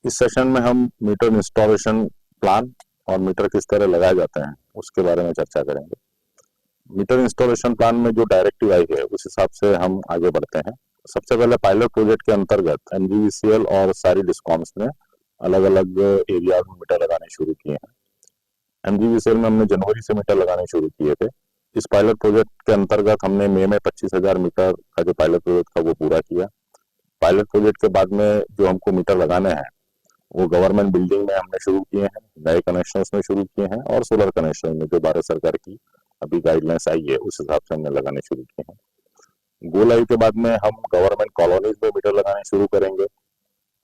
इस सेशन में हम मीटर इंस्टॉलेशन प्लान और मीटर किस तरह लगाए जाते हैं उसके बारे में चर्चा करेंगे। मीटर इंस्टॉलेशन प्लान में जो डायरेक्टिव आई है उस हिसाब से हम आगे बढ़ते हैं। सबसे पहले पायलट प्रोजेक्ट के अंतर्गत एनजीवीसीएल और सारी डिस्कॉम्स ने अलग अलग एरिया में मीटर लगाने शुरू किए हैं। एनजीवीसीएल में हमने जनवरी से मीटर लगाने शुरू किए थे। इस पायलट प्रोजेक्ट के अंतर्गत हमने मई में 25,000 मीटर का जो पायलट प्रोजेक्ट था वो पूरा किया। पायलट प्रोजेक्ट के बाद में जो हमको मीटर लगाने हैं वो गवर्नमेंट बिल्डिंग में हमने शुरू किए हैं, नए कनेक्शंस में शुरू किए हैं और सोलर कनेक्शन में जो भारत सरकार की अभी गाइडलाइंस आई है उस हिसाब से हमने लगाने शुरू किए हैं। गो लाइव के बाद में हम गवर्नमेंट कॉलोनीज में मीटर लगाने शुरू करेंगे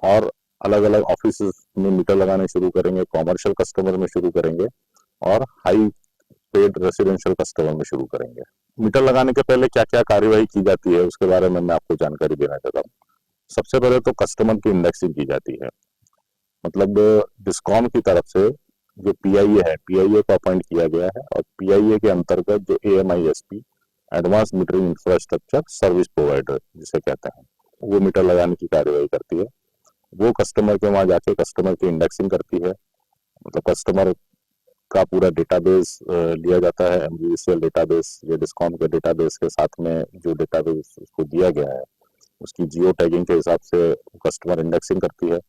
और अलग अलग ऑफिस में मीटर लगाने शुरू करेंगे, कॉमर्शियल कस्टमर में शुरू करेंगे और हाई पेड रेसिडेंशियल कस्टमर में शुरू करेंगे। मीटर लगाने के पहले क्या क्या कार्यवाही की जाती है उसके बारे में मैं आपको जानकारी देना चाहता हूँ। सबसे पहले तो कस्टमर की इंडेक्सिंग की जाती है, मतलब डिस्कॉम की तरफ से जो पीआईए है, पीआईए को अपॉइंट किया गया है और पीआईए के अंतर्गत जो AMISP advance metering infrastructure service provider जिसे कहते हैं वो मीटर लगाने की कार्यवाही करती है। वो कस्टमर के वहां जाके कस्टमर की इंडेक्सिंग करती है, मतलब कस्टमर का पूरा डेटाबेस लिया जाता है। एमजीवीसीएल डेटाबेस या डिस्कॉम के डेटाबेस के साथ में जो डेटाबेस उसको दिया गया है उसकी जियो टैगिंग के हिसाब से कस्टमर इंडेक्सिंग करती है।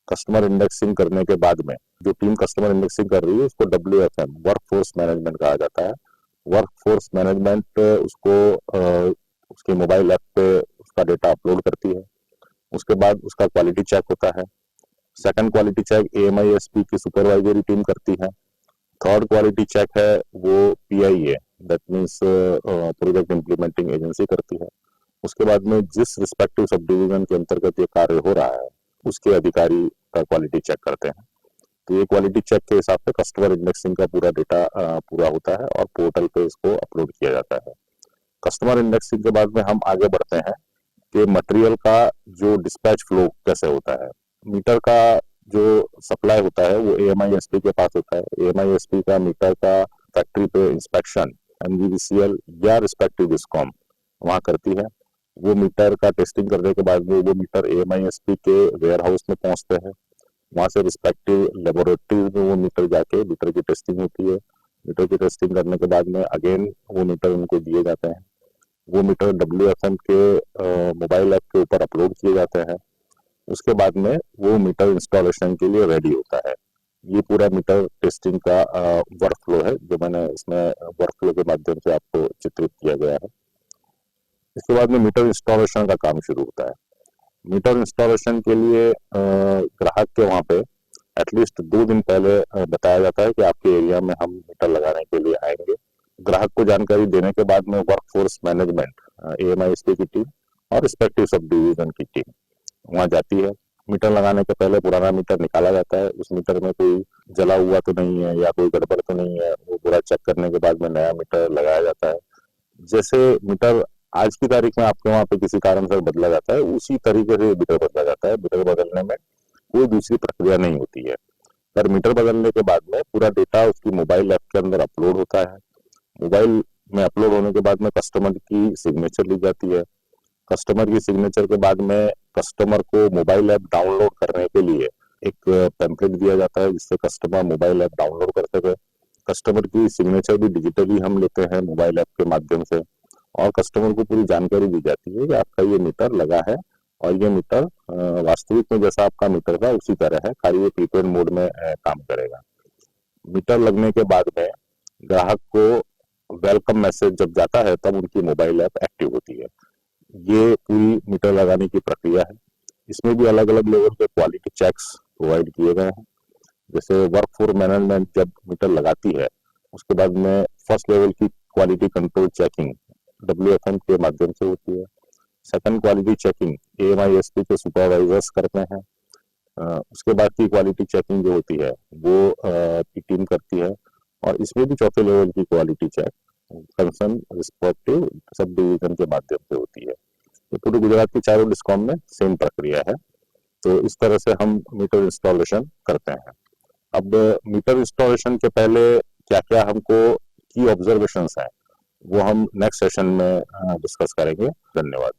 कस्टमर इंडेक्सिंग करने के बाद में जो टीम कस्टमर इंडेक्सिंग कर रही है उसको WFM वर्क फोर्स मैनेजमेंट कहा जाता है। वर्क फोर्स मैनेजमेंट उसको उसके मोबाइल ऐप पे उसका डेटा अपलोड करती है। उसके बाद उसका क्वालिटी चेक होता है। सेकंड क्वालिटी चेक एएमआईएसपी की सुपरवाइजरी टीम करती है। थर्ड क्वालिटी चेक है वो PIA that means project implementing agency करती है। उसके बाद में जिस रिस्पेक्टिव सब डिवीजन के अंतर्गत ये कार्य हो रहा है उसके अधिकारी का क्वालिटी चेक करते हैं। तो ये क्वालिटी चेक के हिसाब से कस्टमर इंडेक्सिंग का पूरा डेटा पूरा होता है और पोर्टल पे इसको अपलोड किया जाता है। कस्टमर इंडेक्सिंग के बाद में हम आगे बढ़ते हैं कि मटेरियल का जो डिस्पैच फ्लो कैसे होता है। मीटर का जो सप्लाई होता है वो एएमआईएसपी के पास होता है। एएमआईएसपी का मीटर का फैक्ट्री पे इंस्पेक्शन एनजीवीसीएल या रिस्पेक्टिव डिस्कॉम वहां करती है। वो मीटर का टेस्टिंग करने के बाद में वो मीटर एएमआईएसपी के वेयर हाउस में पहुंचते हैं। वहां से रिस्पेक्टिव लेबोरेटरी में वो मीटर जाके मीटर की टेस्टिंग होती है। मीटर की टेस्टिंग करने के बाद में अगेन वो मीटर उनको दिए जाते हैं। वो मीटर WFM के मोबाइल ऐप के ऊपर अपलोड किए जाते हैं। उसके बाद में वो मीटर इंस्टॉलेशन के लिए रेडी होता है। ये पूरा मीटर टेस्टिंग का वर्क फ्लो है जो मैंने इसमें वर्क फ्लो के माध्यम से आपको चित्रित किया गया है। इसके बाद में मीटर इंस्टॉलेशन का काम शुरू होता है। मीटर इंस्टॉलेशन के लिए ग्राहक के वहां पे एटलीस्ट 2 दिन पहले बताया जाता है कि आपके एरिया में हम मीटर लगाने के लिए आएंगे। ग्राहक को जानकारी देने के बाद में वर्क फोर्स मैनेजमेंट एएमआईएसपी की टीम और रिस्पेक्टिव सब डिवीजन की टीम वहां जाती है। मीटर लगाने के पहले पुराना मीटर निकाला जाता है, उस मीटर में कोई जला हुआ तो नहीं है या कोई गड़बड़ तो नहीं है, वो पूरा चेक करने के बाद में नया मीटर लगाया जाता है। जैसे मीटर आज की तारीख में आपके वहां पे किसी कारण से बदला जाता है उसी तरीके से मीटर बदला जाता है। मीटर बदलने में कोई दूसरी प्रक्रिया नहीं होती है। पर मीटर बदलने के बाद में पूरा डेटा उसकी मोबाइल ऐप के अंदर अपलोड होता है। मोबाइल में अपलोड होने के बाद में कस्टमर की सिग्नेचर ली जाती है। कस्टमर की सिग्नेचर के बाद में कस्टमर को मोबाइल ऐप डाउनलोड करने के लिए एक पैम्पलेट दिया जाता है जिससे कस्टमर मोबाइल ऐप डाउनलोड कर सके। कस्टमर की सिग्नेचर भी डिजिटली हम लेते हैं मोबाइल ऐप के माध्यम से और कस्टमर को पूरी जानकारी दी जाती है कि आपका ये मीटर लगा है और ये मीटर वास्तविक में जैसा आपका मीटर था उसी तरह है, खाली ये प्रीपेड मोड में काम करेगा। मीटर लगने के बाद में ग्राहक को वेलकम मैसेज जब जाता है तब उनकी मोबाइल ऐप एक्टिव होती है। ये पूरी मीटर लगाने की प्रक्रिया है। इसमें भी अलग अलग लेवल के क्वालिटी चेक्स प्रोवाइड किए गए हैं। जैसे वर्क फोर्स मैनेजमेंट जब मीटर लगाती है उसके बाद में फर्स्ट लेवल की क्वालिटी कंट्रोल चेकिंग WFM के माध्यम से होती है। सेकंड क्वालिटी चेकिंग एएमआईएसपी के सुपरवाइजर्स करते हैं। उसके बाद की क्वालिटी चेकिंग जो होती है वो की टीम करती है और इसमें भी चौथे लेवल की quality check concern respective subdivision के माध्यम से होती है। ये पूरे गुजरात की चारों डिस्कॉम में सेम प्रक्रिया है। तो इस तरह से हम मीटर इंस्टॉलेशन करते हैं। अब मीटर इंस्टॉलेशन के पहले क्या क्या हमको की ऑब्जर्वेशंस हैं वो हम नेक्स्ट सेशन में डिस्कस करेंगे। धन्यवाद।